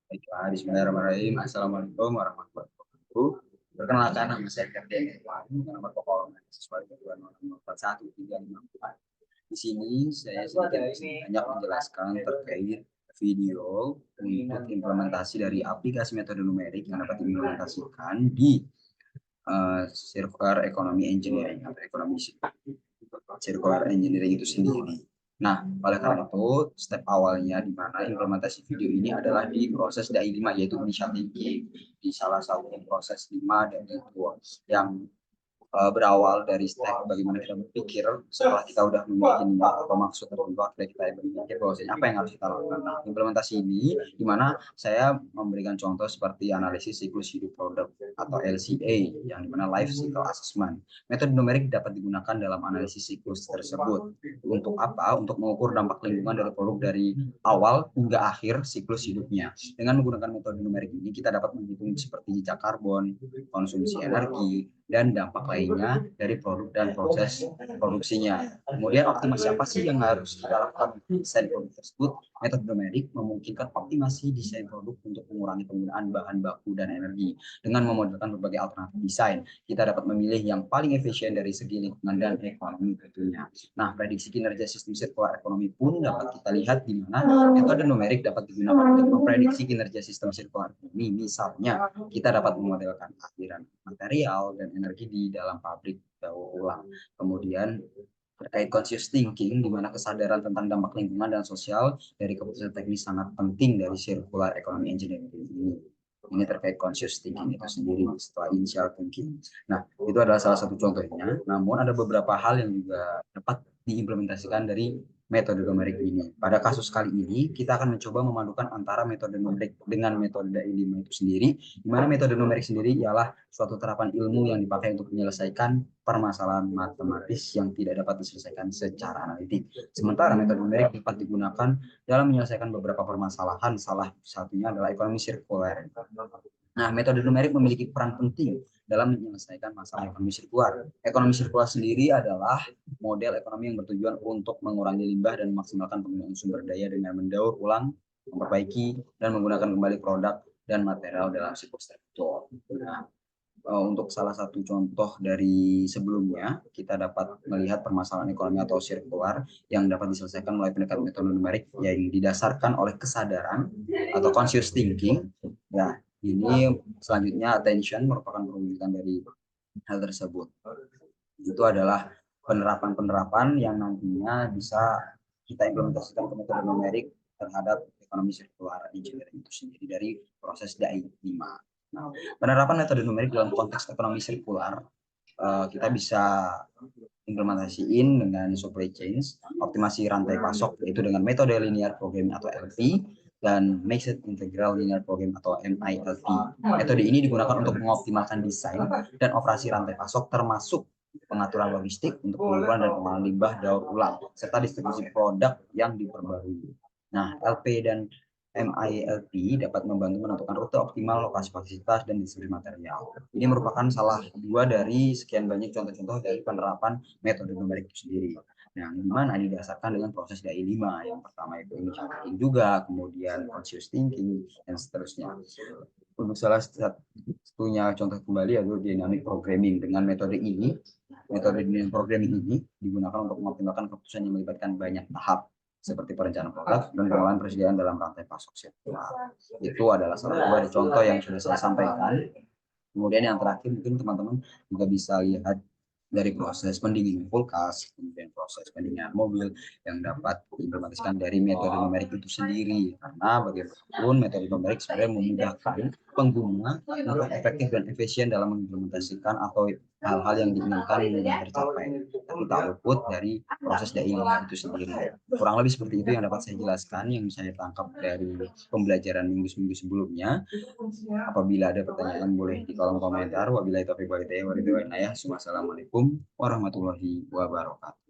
Baiklah, bismillahirrahmanirrahim. Assalamualaikum warahmatullahi wabarakatuh. Perkenalkan, nama saya Ferdian Edwan, nomor pokok mahasiswa 2041354. Di sini saya sedikit banyak menjelaskan terkait video untuk implementasi dari aplikasi metode numerik yang dapat diimplementasikan di circular economy engineering atau ekonomi circular engineering itu sendiri. Nah, oleh karena itu, step awalnya di mana implementasi video ini adalah di proses DAI 5, yaitu initial thinking. Di salah satu proses 5 dan itu yang berawal dari step bagaimana kita berpikir setelah kita udah memiliki niat atau maksud tertentu, akhirnya kita berpikir bahwasanya apa yang harus kita lakukan. Nah, implementasi ini di mana saya memberikan contoh seperti analisis siklus hidup produk atau LCA yang dimana life cycle assessment. Metode numerik dapat digunakan dalam analisis siklus tersebut. Untuk apa? Untuk mengukur dampak lingkungan dari produk dari awal hingga akhir siklus hidupnya. Dengan menggunakan metode numerik ini kita dapat menghitung seperti jejak karbon, konsumsi energi, dan dampak lainnya dari produk dan proses produksinya. Kemudian optimasi apa sih yang harus kita lakukan di desain produk tersebut? Metode numerik memungkinkan optimasi desain produk untuk mengurangi penggunaan bahan baku dan energi. Dengan memodelkan berbagai alternatif desain, kita dapat memilih yang paling efisien dari segi lingkungan dan ekonomi tentunya. Nah, prediksi kinerja sistem sirkular ekonomi pun dapat kita lihat di mana metode numerik dapat digunakan untuk memprediksi kinerja sistem sirkular ekonomi. Misalnya, kita dapat memodelkan aliran material dan energi di dalam pabrik daur ulang. Kemudian terkait conscious thinking, di mana kesadaran tentang dampak lingkungan dan sosial dari keputusan teknis sangat penting dari circular economy engineering ini. Ini terkait conscious thinking itu sendiri setelah initial thinking. Nah, itu adalah salah satu contohnya. Namun ada beberapa hal yang juga dapat diimplementasikan dari metode numerik ini. Pada kasus kali ini, kita akan mencoba memadukan antara metode numerik dengan metode DAI 5 itu sendiri, di mana metode numerik sendiri ialah suatu terapan ilmu yang dipakai untuk menyelesaikan permasalahan matematis yang tidak dapat diselesaikan secara analitik. Sementara metode numerik dapat digunakan dalam menyelesaikan beberapa permasalahan, salah satunya adalah ekonomi sirkuler. Nah, metode numerik memiliki peran penting dalam menyelesaikan masalah ekonomi sirkular. Ekonomi sirkular sendiri adalah model ekonomi yang bertujuan untuk mengurangi limbah dan memaksimalkan penggunaan sumber daya dengan mendaur ulang, memperbaiki, dan menggunakan kembali produk dan material dalam siklus tertentu. Nah, untuk salah satu contoh dari sebelumnya, kita dapat melihat permasalahan ekonomi atau sirkular yang dapat diselesaikan melalui pendekatan metode numerik yang didasarkan oleh kesadaran atau conscious thinking. Ya, ini selanjutnya attention merupakan perwujudan dari hal tersebut. Itu adalah penerapan-penerapan yang nantinya bisa kita implementasikan ke metode numerik terhadap ekonomi sirkular engineering itu sendiri dari proses DAI 5. Nah, penerapan metode numerik dalam konteks ekonomi sirkular kita bisa implementasiin dengan supply chains, optimasi rantai pasok yaitu dengan metode linear programming atau LP dan Mixed Integral Linear Program atau MILP. Metode ini digunakan untuk mengoptimalkan desain dan operasi rantai pasok termasuk pengaturan logistik untuk pengumpulan dan pengolahan limbah daur ulang serta distribusi produk yang diperbarui. Nah, LP dan MILP dapat membantu menentukan rute optimal, lokasi fasilitas, dan distribusi material. Ini merupakan salah dua dari sekian banyak contoh-contoh dari penerapan metode numerik itu sendiri. Nah, di mana didasarkan dengan proses DAI 5. Yang pertama itu initial thinking juga, kemudian conscious thinking, dan seterusnya. Untuk salah satunya contoh kembali yaitu dynamic programming. Dengan metode ini, metode dynamic programming ini digunakan untuk mengoptimalkan keputusan yang melibatkan banyak tahap seperti perencanaan produk dan pengolahan persediaan dalam rantai pasok sirkular. Itu adalah salah satu dari contoh yang sudah saya sampaikan. Kemudian yang terakhir mungkin teman-teman juga bisa lihat dari proses pendinginan kulkas, kemudian proses pendinginan mobil yang dapat diimplementasikan dari metode numerik itu sendiri. Karena bagaimanapun metode numerik sebenarnya memudahkan pengguna untuk efektif dan efisien dalam mengimplementasikan atau hal-hal yang diinginkan mudah tercapai. Tapi tak luput dari proses DAI itu sendiri. Kurang lebih seperti itu yang dapat saya jelaskan, yang saya tangkap dari pembelajaran minggu-minggu sebelumnya. Apabila ada pertanyaan boleh di kolom komentar. Wabillahi taufiq wal hidayah. Wassalamualaikum warahmatullahi wabarakatuh.